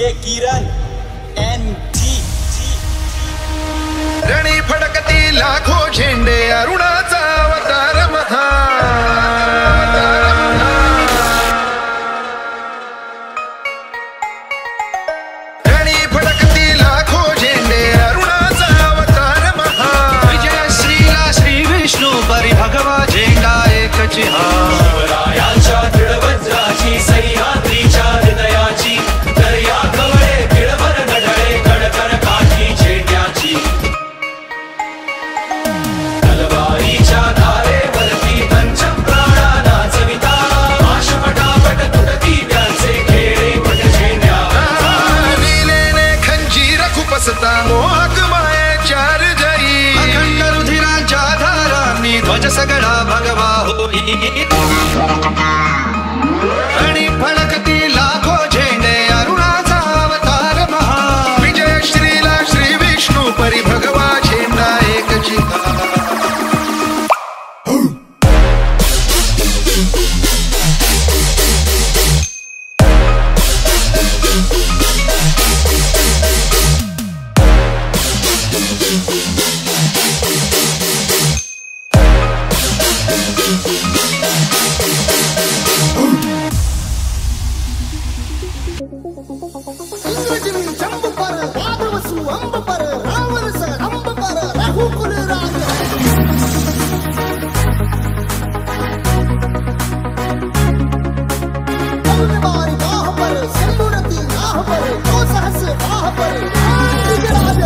DJ किरण NT रणी फडकती लाखो झेंडे अरुणाचा अवतार महा रणी फडकती लाखो झेंडे अरुणाचा अवतार महा विजय श्रीला श्री विष्णू परी भगवा झेंडा एकच हा शिवरायांच्या दृढवज्राची सह्याद्रीच्या हृदयाची दर्या कवळे किळभर नढळे कडकड काठी झेंड्याची तलवारीच्या धारेवरती पंचम प्राणा नाचविता आशपटापट तुटती त्यांचे खेळे पट झेंड्या नीलेने खंजीर खुपसता मोहक मायेच्या हृदयी अखंड रुधिराच्या धारांनी ध्वज सगळा भगवा होई रणी फडकती लाखो झेंडे अरुणाचा अवतार महा विजय श्रीला श्री विष्णू परी भगवा झेंडा एकची जंब पर वादवसु अंब पर रावण स अंब पर रघुकुल राज अग्निबारी बाह पर सिंधुरती नाह पर दो सहस बाह पर राज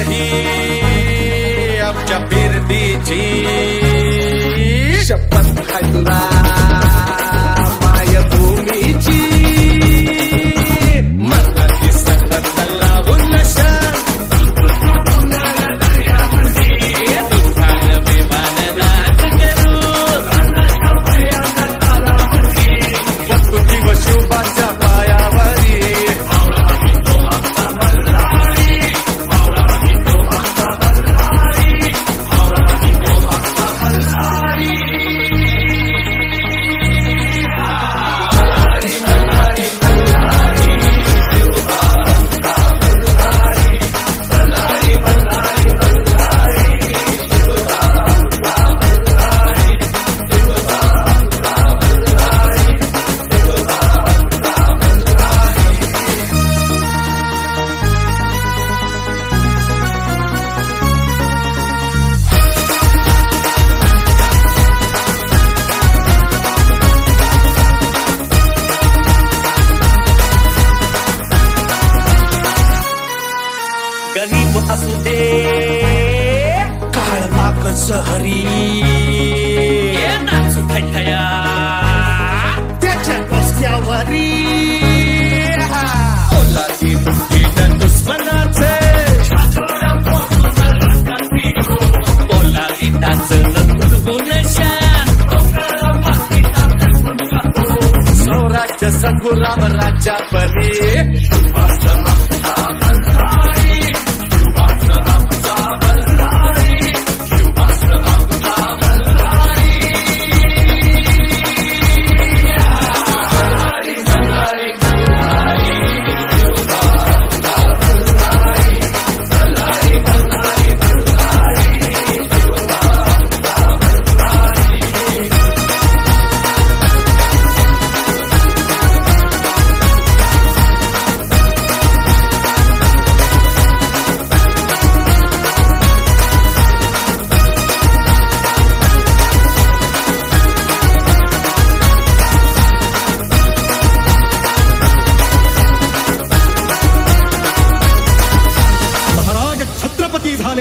है आमच्या फिरतीची शपथ आहे तुला मायभूमीची मनाची सतत लावून नशा दुःखान विमाननाथ करू वस्तुती व शुभाच्या पायावरी गरीब असू दे काळ मागच हरी नाचू थैथया त्याच्या रस्त्यावरी ओलाची दुःखीन दुश्मनाचे ओलाची नाचन गुणशा स्वराज्य संग्राम राज्या परी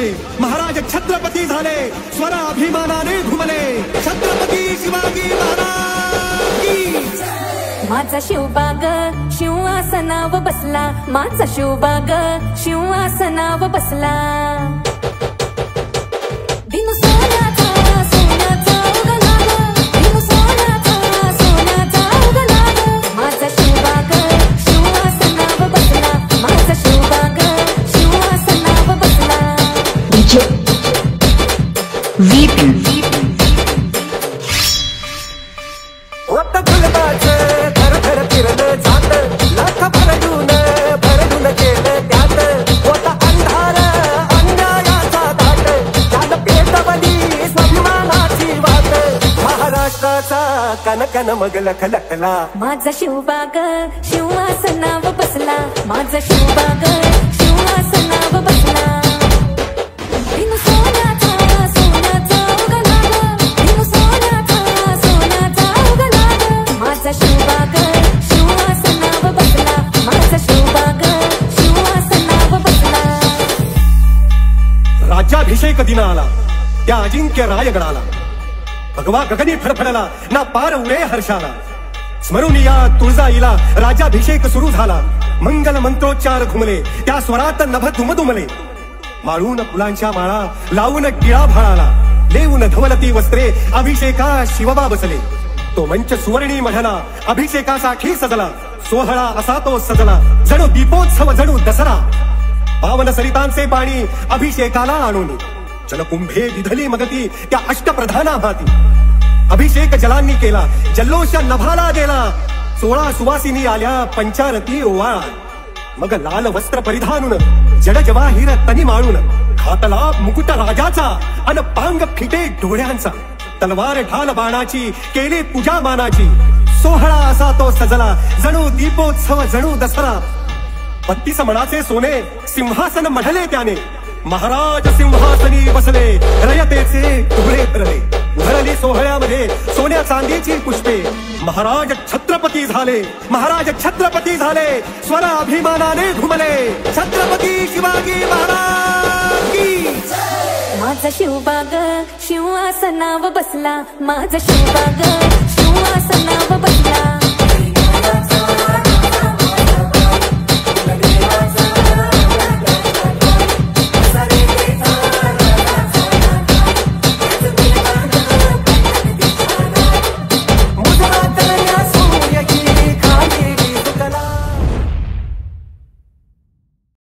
झाले, महाराज छत्रपती झाले, स्वर अभिमानाने घुमले, छत्रपती शिवाजी महाराज की. माझा शिवबाग शिवासनाव बसला, माझा शिवबाग शिवासनाव बसला. दिनू सोन्याचा सोन्याचा उगला ग, दिनू सोन्याचा सोन्याचा उगला ग. माझा शिवबाग शिवासनाव बसला, माझा शिवबाग शिवासनाव बसला. होत गुलबाचं थर फिरलं जात, लाथ भरडून गेलं त्यात. होता अंधार अन्यायाचा दाट, त्याला पेटवली सन्मानाची वाट. महाराष्ट्राचा कनकन मग लखलखला. माझा शिवबाग शिवासनाव बसला, माझा शिवबाग शिवासनाव बसला. दिनू सोन्याचा सोन्याचा उगला ग, दिनू सोन्याचा सोन्याचा उगला ग. माझा शिवबाग शिवासनाव बसला, माझा शिवबाग शिवासनाव बसला. राज्याभिषेक दिन आला, त्या अजिंक्य रायगडाला. भगवा गगनी फडफडला, ना पार उरे हर्षाला. स्मरून या तुळजाईला राज्याभिषेक सुरू झाला. मंगल मंत्रोच्चार घुमले, त्या स्वरात नभ दुमदुमले. माळून फुलांच्या माळा लावून टिळा भाळाला, लेवून धवलती वस्त्रे अभिषेका शिवबा बसले. तो मंच सुवर्णी मढला, अभिषेकासाठी सजला. सोहळा असा तो सजला, जणू दीपोत्सव जणू दसरा. पावन सरितांचे पाणी अभिषेकाला आणून, जलकुंभे विधली मगती त्या अष्टप्रधाना हाती. अभिषेक जलांनी केला, जल्लोष नभाला गेला. 16 सुवासिनी आल्या पंचारती ओवाळा. मग लाल वस्त्र परिधानून, जड जवाहीर तनी माळून. घातला मुकुट राजाचा अन पांग फिटे डोळ्यांचा. तलवार ढाल बाणाची केली पूजा मानाची. सोहळा असा तो सजला, जणू दीपोत्सव जणू दसरा. 32 मणाचे सोने सिंहासन मढले त्याने. महाराज सिंहासनी बसले, रयतेचे तुकडे फिरले. उधळली सोहळ्यामध्ये सोन्या चांदीची पुष्पे. महाराज छत्रपती झाले, महाराज छत्रपती झाले, स्वर अभिमानाने घुमले. छत्रपती शिवाजी महाराज की. माझा शिवबाग शिवासनाव बसला, माझा शिवबाग शिवासनाव बसला.